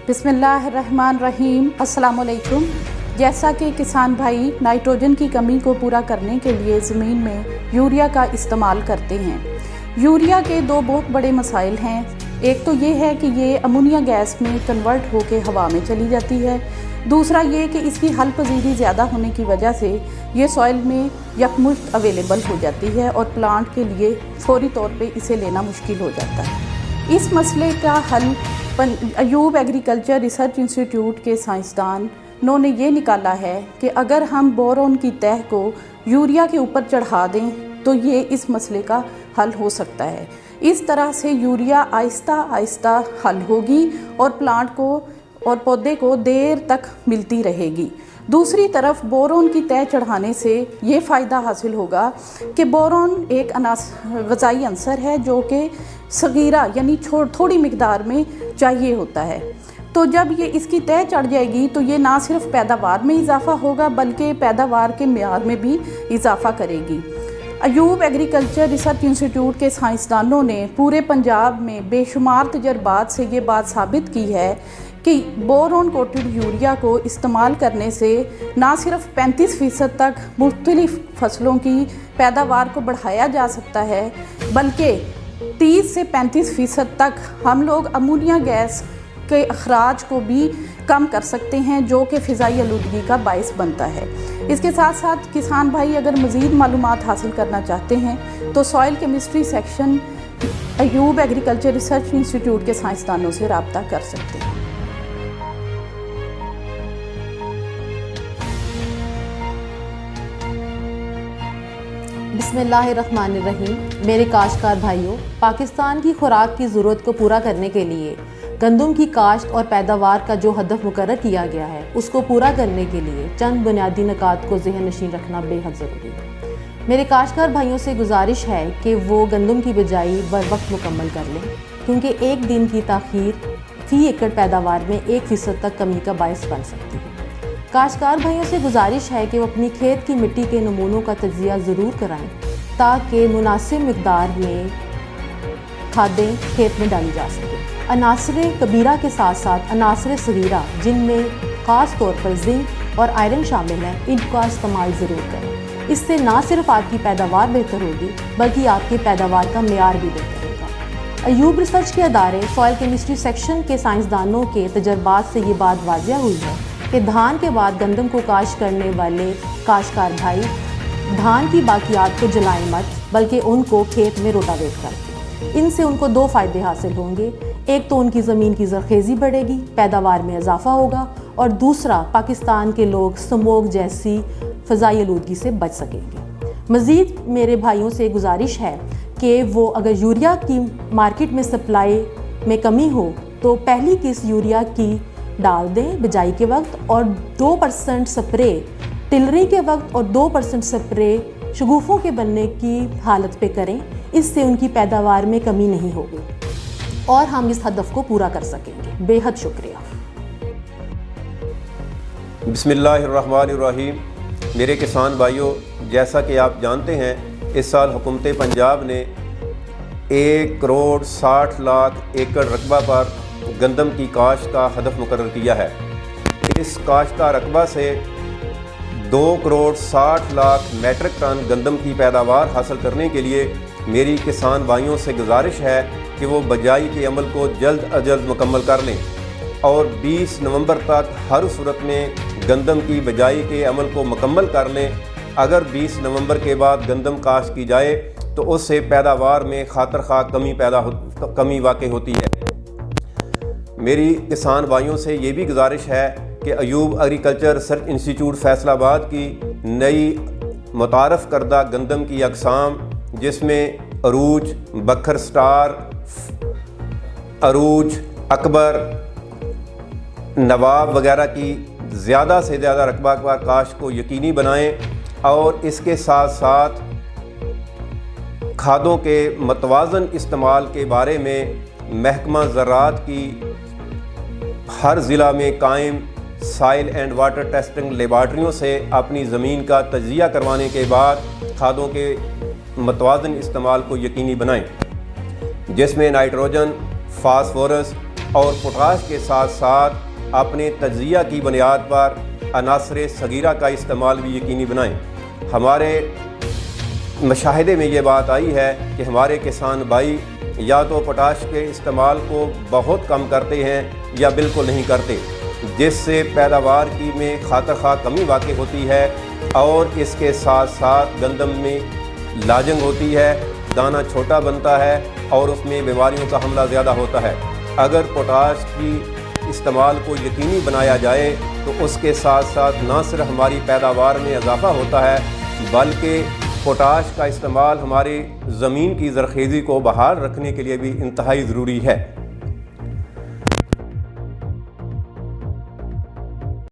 बिस्मिल्लाहिर्रहमानिर्रहीम। अस्सलामुअलैकुम। जैसा कि किसान भाई नाइट्रोजन की कमी को पूरा करने के लिए ज़मीन में यूरिया का इस्तेमाल करते हैं। यूरिया के दो बहुत बड़े मसाइल हैं। एक तो ये है कि ये अमोनिया गैस में कन्वर्ट होकर हवा में चली जाती है। दूसरा ये कि इसकी हल पजीरी ज़्यादा होने की वजह से ये सॉइल में यकमुश्त अवेलेबल हो जाती है और प्लांट के लिए फौरी तौर पे इसे लेना मुश्किल हो जाता है। इस मसले का हल अयूब एग्रीकल्चर रिसर्च इंस्टीट्यूट के साइंसदानों ने ये निकाला है कि अगर हम बोरोन की तह को यूरिया के ऊपर चढ़ा दें तो ये इस मसले का हल हो सकता है। इस तरह से यूरिया आहिस्ता आहिस्ता हल होगी और प्लांट को और पौधे को देर तक मिलती रहेगी। दूसरी तरफ बोरोन की तह चढ़ाने से ये फ़ायदा हासिल होगा कि बोरोन एक ग़िज़ाई अंसर है जो कि सगीरा यानी थोड़ी मिकदार में चाहिए होता है। तो जब ये इसकी तह चढ़ जाएगी तो ये ना सिर्फ पैदावार में इजाफ़ा होगा बल्कि पैदावार के मेयार में भी इजाफ़ा करेगी। अयूब एग्रीकल्चर रिसर्च इंस्टीट्यूट के साइंसदानों ने पूरे पंजाब में बेशुमार तजर्बात से ये बात साबित की है कि बोरोन कोटेड यूरिया को इस्तेमाल करने से ना सिर्फ 35% तक मुख्तलिफ फसलों की पैदावार को बढ़ाया जा सकता है बल्कि 30 से 35% तक हम लोग अमोनिया गैस के अखराज को भी कम कर सकते हैं जो कि फ़िज़ाई आलूदगी का बायस बनता है। इसके साथ साथ किसान भाई अगर मज़ीद मालूमात हासिल करना चाहते हैं तो soil chemistry section Ayub agriculture research institute के साइंसदानों से रब्ता कर सकते हैं। बिस्मिल्लाहिर्रहमानिर्रहीम। मेरे काश्तकार भाइयों, पाकिस्तान की खुराक की ज़रूरत को पूरा करने के लिए गंदम की काश्त और पैदावार का जो हदफ मुकर्रर किया गया है उसको पूरा करने के लिए चंद बुनियादी निकात को ज़हन नशीन रखना बेहद ज़रूरी है। मेरे काश्तकार भाइयों से गुजारिश है कि वो गंदम की बिजाई बर वक्त मुकम्मल कर लें क्योंकि एक दिन की ताख़ीर फ़ी एकड़ पैदावार में 1% तक कमी का बायस बन सकती है। काश्तकार भाइयों से गुजारिश है कि वो अपनी खेत की मिट्टी के नमूनों का तज्ज़िया ज़रूर कराएं ताकि मुनासिब मिक़दार में खादें खेत में डाली जा सकें। अनासरे कबीरा के साथ साथ अनासरे सगीरा जिनमें ख़ास तौर पर जिंक और आयरन शामिल हैं इनका इस्तेमाल ज़रूर करें। इससे ना सिर्फ आपकी पैदावार बेहतर होगी बल्कि आपकी पैदावार का मेयार भी बेहतर होगा। अयूब रिसर्च के अदारे सॉइल केमिस्ट्री सेक्शन के साइंसदानों के तजर्बात से ये बात वाज़िया हुई है कि धान के बाद गंदम को काश्त करने वाले काश्तकार भाई धान की बाकियात को जलाएं मत बल्कि उनको खेत में रोटावेट करें। इनसे उनको दो फ़ायदे हासिल होंगे। एक तो उनकी ज़मीन की ज़रखेज़ी बढ़ेगी, पैदावार में इजाफ़ा होगा और दूसरा पाकिस्तान के लोग स्मोक जैसी फ़िज़ाई आलूदगी से बच सकेंगे। मज़ीद मेरे भाइयों से गुजारिश है कि वो अगर यूरिया की मार्केट में सप्लाई में कमी हो तो पहली किस्त यूरिया की डाल दें बिजाई के वक्त और 2% स्प्रे टिलरी के वक्त और 2% स्प्रे शगुफ़ों के बनने की हालत पे करें। इससे उनकी पैदावार में कमी नहीं होगी और हम इस हदफ को पूरा कर सकेंगे। बेहद शुक्रिया। बिस्मिल्लाहिर्रहमानिर्रहीम। मेरे किसान भाइयों, जैसा कि आप जानते हैं इस साल हुकूमत पंजाब ने 1 करोड़ 60 लाख एकड़ रकबा पर गंदम की काश्त का हदफ मुकर्रर किया है। इस काश्ता रकबा से 2,60,00,000 मैट्रिक टन गंदम की पैदावार हासिल करने के लिए मेरी किसान भाइयों से गुजारिश है कि वो बजाई के अमल को जल्द अज जल्द मुकम्मल कर लें और 20 नवंबर तक हर सूरत में गंदम की बजाई के अमल को मुकम्मल कर लें। अगर 20 नवंबर के बाद गंदम काश्त की जाए तो उससे पैदावार में खातर खा कमी वाक़ई होती है। मेरी किसान भाइयों से ये भी गुजारिश है कि Ayub agriculture research institute Faisalabad की नई मुतारफ़ करदा गंदम की अक़साम, जिसमें अरूज, बखर स्टार, अरूज, अकबर, नवाब वगैरह की ज़्यादा से ज़्यादा रकबावार काश्त को यकीनी बनाएं और इसके साथ साथ खादों के मतवाज़न इस्तेमाल के बारे में महकमा ज़राअत की हर ज़िला में कायम साइल एंड वाटर टेस्टिंग लेबार्ट्रियों से अपनी ज़मीन का तजिया करवाने के बाद खादों के मतवाज़न इस्तेमाल को यकीनी बनाएं, जिसमें नाइट्रोजन, फास्फोरस और पोटाश के साथ साथ अपने तजिया की बुनियाद पर अनासर सगीरा का इस्तेमाल भी यकीनी बनाएं। हमारे मुशाहिदे में ये बात आई है कि हमारे किसान भाई या तो पोटाश के इस्तेमाल को बहुत कम करते हैं या बिल्कुल नहीं करते, जिससे पैदावार की में खातर खा कमी वाक़ई होती है और इसके साथ साथ गंदम में लाजंग होती है, दाना छोटा बनता है और उसमें बीमारियों का हमला ज़्यादा होता है। अगर पोटाश की इस्तेमाल को यकीनी बनाया जाए तो उसके साथ साथ न सिर्फ हमारी पैदावार में इजाफ़ा होता है बल्कि पोटाश का इस्तेमाल हमारी ज़मीन की ज़रख़ेज़ी को बहाल रखने के लिए भी इंतहाई ज़रूरी है।